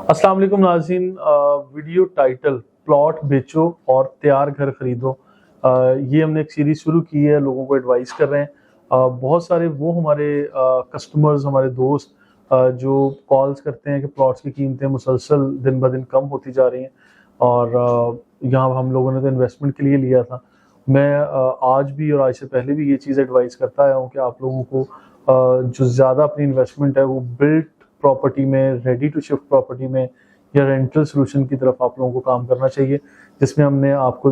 अस्सलाम वालेकुम नाज़रीन। वीडियो टाइटल प्लॉट बेचो और तैयार घर खरीदो, ये हमने एक सीरीज शुरू की है, लोगों को एडवाइस कर रहे हैं। बहुत सारे वो हमारे कस्टमर्स, हमारे दोस्त जो कॉल्स करते हैं कि प्लॉट्स की कीमतें मुसलसल दिन ब दिन कम होती जा रही हैं और यहाँ हम लोगों ने तो इन्वेस्टमेंट के लिए लिया था। मैं आज भी और आज से पहले भी ये चीज़ एडवाइस करता आया हूँ कि आप लोगों को जो ज़्यादा अपनी इन्वेस्टमेंट है वो बिल्ट प्रॉपर्टी में, रेडी टू शिफ्ट प्रॉपर्टी में या रेंटल सोल्यूशन की तरफ आप लोगों को काम करना चाहिए, जिसमें हमने आपको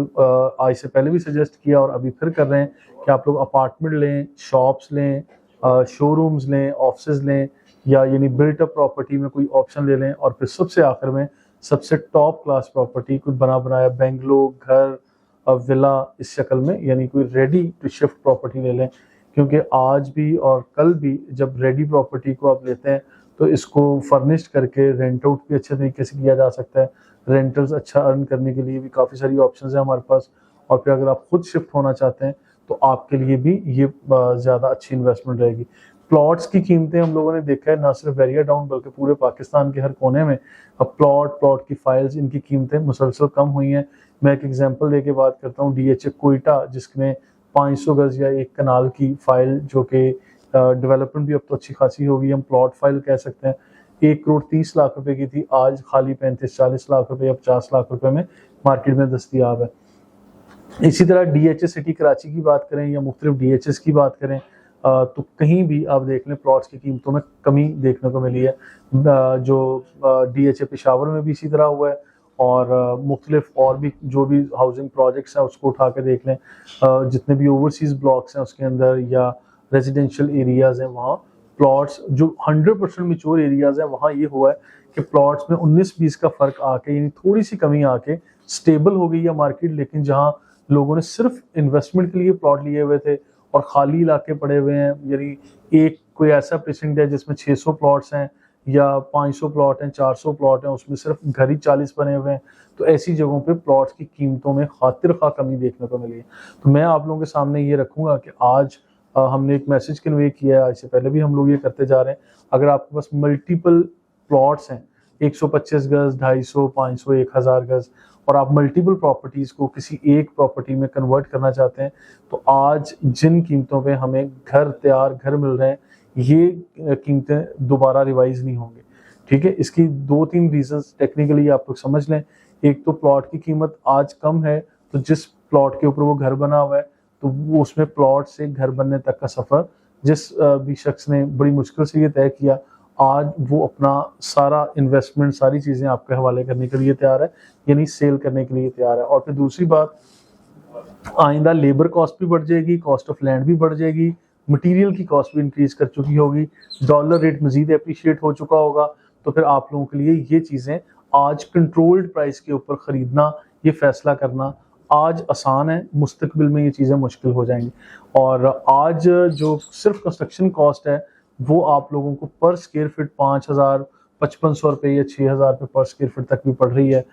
आज से पहले भी सजेस्ट किया और अभी फिर कर रहे हैं कि आप लोग अपार्टमेंट लें, शॉप्स लें, शोरूम्स लें, ऑफिस लें या यानी बिल्ट अप प्रॉपर्टी में कोई ऑप्शन ले लें और फिर सबसे आखिर में सबसे टॉप क्लास प्रॉपर्टी कुछ बना बनाया बेंगलो घर, विला इस शक्ल में, यानी कोई रेडी टू शिफ्ट प्रॉपर्टी ले लें। क्योंकि आज भी और कल भी जब रेडी प्रॉपर्टी को आप लेते हैं तो इसको फर्निश्ड करके रेंट आउट भी अच्छे तरीके से किया जा सकता है। रेंटल्स अच्छा अर्न करने के लिए भी काफ़ी सारी ऑप्शंस हैं हमारे पास। और फिर अगर आप खुद शिफ्ट होना चाहते हैं तो आपके लिए भी ये ज़्यादा अच्छी इन्वेस्टमेंट रहेगी। प्लॉट्स की कीमतें हम लोगों ने देखा है ना सिर्फ बैरिया टाउन बल्कि पूरे पाकिस्तान के हर कोने में अब प्लॉट की फाइल्स, इनकी कीमतें मुसलसल कम हुई हैं। मैं एक एग्जांपल लेके बात करता हूँ, DHA कोयटा, जिसमें 500 गज या 1 कनाल की फाइल, जो कि डेवलपमेंट भी अब तो अच्छी खासी होगी, हम प्लॉट फाइल कह सकते हैं, 1 करोड़ 30 लाख रुपए की थी, आज खाली 35-40 लाख रुपए या 50 लाख रुपए में मार्केट में दस्तयाब है। इसी तरह DHA सिटी कराची की बात करें या मुख्तलिफ DHS की बात करें तो कहीं भी आप देख लें प्लॉट्स की कीमतों में कमी देखने को मिली है। जो DHA पेशावर में भी इसी तरह हुआ है और मुख्तलिफ और भी जो भी हाउसिंग प्रोजेक्ट्स हैं उसको उठा के देख लें, जितने भी ओवरसीज ब्लॉक्स हैं उसके अंदर या रेजिडेंशियल एरियाज हैं, वहाँ प्लॉट्स जो 100% मेच्योर एरियाज हैं वहाँ ये हुआ है कि प्लॉट्स में 19-20 का फर्क आके, यानी थोड़ी सी कमी आके स्टेबल हो गई है मार्केट। लेकिन जहाँ लोगों ने सिर्फ इन्वेस्टमेंट के लिए प्लॉट लिए हुए थे और खाली इलाके पड़े हुए हैं, यानी एक कोई ऐसा प्रेसिडेंट है जिसमें 600 प्लॉट्स हैं या 500 प्लॉट हैं, 400 प्लॉट हैं, उसमें सिर्फ घर ही 40 बने हुए हैं, तो ऐसी जगहों पे प्लॉट्स की कीमतों में खातिर खा कमी देखने को मिली है। तो मैं आप लोगों के सामने ये रखूंगा कि आज हमने एक मैसेज कन्वे किया है, इससे पहले भी हम लोग ये करते जा रहे हैं। अगर आपके पास मल्टीपल प्लॉट्स हैं, 125 गज, 250, 500, 1000 गज, और आप मल्टीपल प्रॉपर्टीज को किसी एक प्रॉपर्टी में कन्वर्ट करना चाहते हैं, तो आज जिन कीमतों पे हमें तैयार घर मिल रहे हैं, ये कीमतें दोबारा रिवाइज नहीं होंगे। ठीक है, इसकी 2-3 रीजंस टेक्निकली आप लोग समझ लें। एक तो प्लॉट की कीमत आज कम है, तो जिस प्लॉट के ऊपर वो घर बना हुआ है तो वो उसमें प्लॉट से घर बनने तक का सफर जिस भी शख्स ने बड़ी मुश्किल से ये तय किया, आज वो अपना सारा इन्वेस्टमेंट, सारी चीजें आपके हवाले करने के लिए तैयार है, यानी सेल करने के लिए तैयार है। और फिर दूसरी बात, आइंदा लेबर कॉस्ट भी बढ़ जाएगी, कॉस्ट ऑफ लैंड भी बढ़ जाएगी, मटेरियल की कॉस्ट भी इंक्रीज कर चुकी होगी, डॉलर रेट मजीद अप्रिशिएट हो चुका होगा। तो फिर आप लोगों के लिए ये चीजें आज कंट्रोल्ड प्राइस के ऊपर खरीदना, ये फैसला करना आज आसान है, मुस्तकबिल में ये चीज़ें मुश्किल हो जाएंगी। और आज जो सिर्फ कंस्ट्रक्शन कॉस्ट है वो आप लोगों को पर स्क्वायर फीट 5000, 5500 रुपये या 6000 रुपये पर स्क्वायर फीट तक भी पड़ रही है।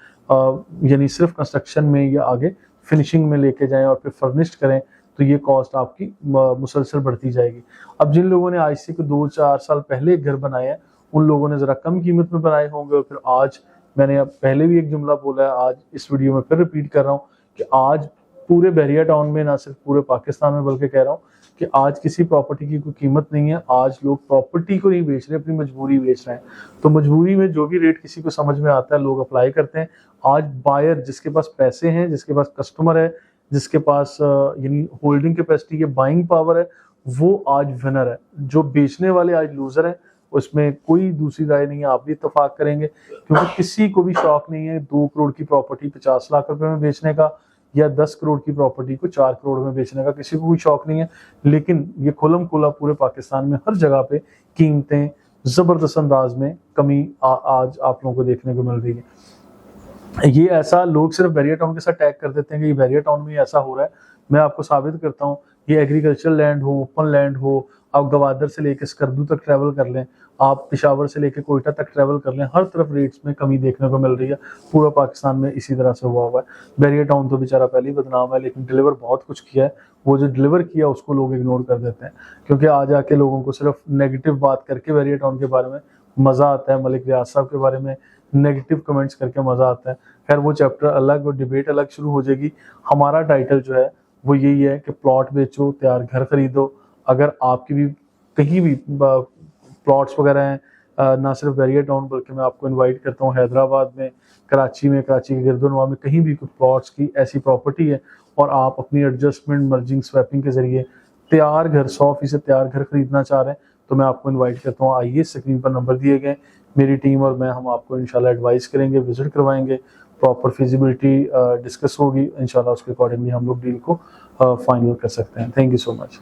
यानी सिर्फ कंस्ट्रक्शन में या आगे फिनिशिंग में लेके जाएं और फिर फर्निश्ड करें तो ये कॉस्ट आपकी मुसलसल बढ़ती जाएगी। अब जिन लोगों ने आज से 2-4 साल पहले घर बनाए हैं, उन लोगों ने ज़रा कम कीमत में बनाए होंगे, और फिर आज मैंने अब पहले भी एक जुमला बोला है, आज इस वीडियो में फिर रिपीट कर रहा हूँ कि आज पूरे बैरिया टाउन में, ना सिर्फ पूरे पाकिस्तान में बल्कि कह रहा हूँ कि आज किसी प्रॉपर्टी की कोई कीमत नहीं है। आज लोग प्रॉपर्टी को नहीं बेच रहे, अपनी मजबूरी बेच रहे हैं। तो मजबूरी में जो भी रेट किसी को समझ में आता है लोग अप्लाई करते हैं। आज बायर, जिसके पास पैसे हैं, जिसके पास कस्टमर है, जिसके पास यानी होल्डिंग कैपेसिटी है, बाइंग पावर है, वो आज विनर है। जो बेचने वाले आज लूजर हैं, उसमें कोई दूसरी राय नहीं है, आप भी इत्तेफाक करेंगे। क्योंकि किसी को भी शौक नहीं है 2 करोड़ की प्रॉपर्टी 50 लाख रुपए में बेचने का या 10 करोड़ की प्रॉपर्टी को 4 करोड़ में बेचने का, किसी को कोई शौक नहीं है। लेकिन ये खुलम खुला पूरे पाकिस्तान में हर जगह पे कीमतें जबरदस्त अंदाज में कमी आज आप लोगों को देखने को मिल रही है। ये ऐसा लोग सिर्फ बैरिया टाउन के साथ टैग कर देते हैं कि ये बैरिया टाउन में ऐसा हो रहा है। मैं आपको साबित करता हूँ, ये एग्रीकल्चरल लैंड हो, ओपन लैंड हो, आप गवादर से लेकर स्कर्दू तक ट्रैवल कर लें, आप पेशावर से लेकर कोयटा तक ट्रैवल कर लें, हर तरफ रेट्स में कमी देखने को मिल रही है। पूरा पाकिस्तान में इसी तरह से हुआ है। बैरिया टाउन तो बेचारा पहले ही बदनाम है, लेकिन डिलीवर बहुत कुछ किया है। वो जो डिलीवर किया उसको लोग इग्नोर कर देते हैं, क्योंकि आ जाके लोगों को सिर्फ नेगेटिव बात करके बैरिया टाउन के बारे में मज़ा आता है। मलिक रियाज साहब के बारे में नेगेटिव कमेंट्स करके मज़ा आता है। खैर वो चैप्टर अलग और डिबेट अलग शुरू हो जाएगी। हमारा टाइटल जो है वो यही है कि प्लॉट बेचो, तैयार घर खरीदो। अगर आपकी भी कहीं भी प्लॉट्स वगैरह हैं, ना सिर्फ बैरियर टाउन बल्कि मैं आपको इनवाइट करता हूँ हैदराबाद में, कराची में, कराची के गिरदोनवा में कहीं भी प्लॉट्स की ऐसी प्रॉपर्टी है और आप अपनी एडजस्टमेंट, मर्जिंग, स्वैपिंग के जरिए तैयार घर 100% तैयार घर खरीदना चाह रहे हैं तो मैं आपको इनवाइट करता हूँ। आइए, स्क्रीन पर नंबर दिए गए, मेरी टीम और मैं हम आपको इंशाल्लाह एडवाइस करेंगे, विजिट करवाएंगे, प्रॉपर फिजिबिलिटी डिस्कस होगी, इंशाल्लाह उसके अकॉर्डिंगली हम लोग डील को फाइनल कर सकते हैं। Thank you so much.